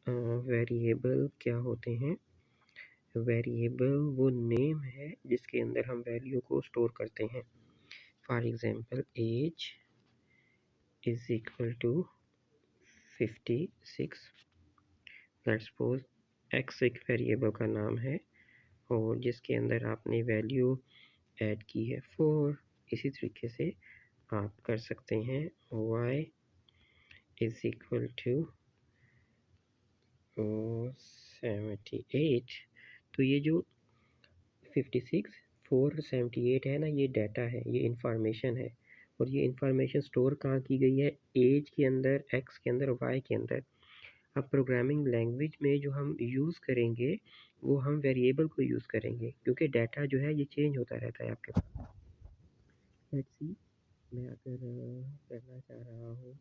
Variable क्या होते हैं? वेरिएबल वो नेम है जिसके अंदर हम वैल्यू को स्टोर करते हैं। For example age is equal to 56। Let's suppose x एक वेरिएबल का नाम है और जिसके अंदर आपने वैल्यू ऐड की है 4। इसी तरीके से आप कर सकते हैं y इज इक्वल टू 78। तो ये जो 56, 4, 78 है ना, ये डाटा है, ये इंफॉर्मेशन है। और ये इंफॉर्मेशन स्टोर कहाँ की गई है? एज के अंदर, एक्स के अंदर, वाई के अंदर। अब प्रोग्रामिंग लैंग्वेज में जो हम यूज़ करेंगे वो हम वेरिएबल को यूज़ करेंगे, क्योंकि डाटा जो है ये चेंज होता रहता है आपके पास। लेट्स सी, मैं अगर करना चाह रहा हूँ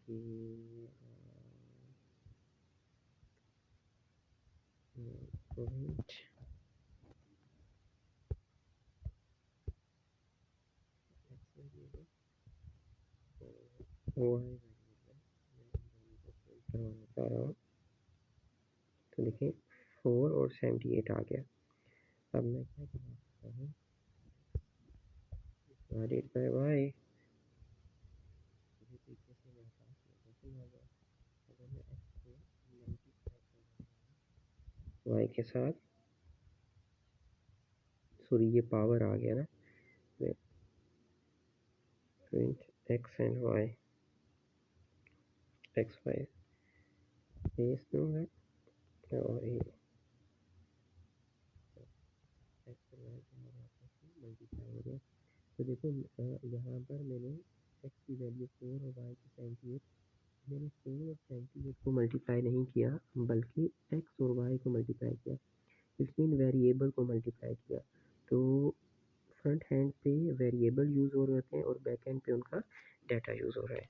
कि प्रिंट करवाना चाह रहा हूँ, तो देखिए 4 और 78 आ गया। अब मैं क्या करना चाहता हूँ, डिवाइडेड बाय वाई। इसी तरीके से मेरे पास लोकेशन आ गया। अगर मैं एक्स को मल्टीप्लाई कर वाई के साथ, सॉरी ये पावर आ गया ना, print x and y, x y space दूंगा और ये एक्स और वाई का आपस में मल्टीप्लाई हो गया। तो देखो यहाँ पर मैंने एक्स की वैल्यू 4 और वाई की 78, मैंने 4 और 78 को मल्टीप्लाई नहीं किया बल्कि एक्स और वाई को मल्टीप्लाई किया, इसमें वेरिएबल को मल्टीप्लाई किया। तो फ्रंट हैंड पे वेरिएबल यूज़ हो रहे होते हैं और बैक हैंड पे उनका डाटा यूज़ हो रहा है।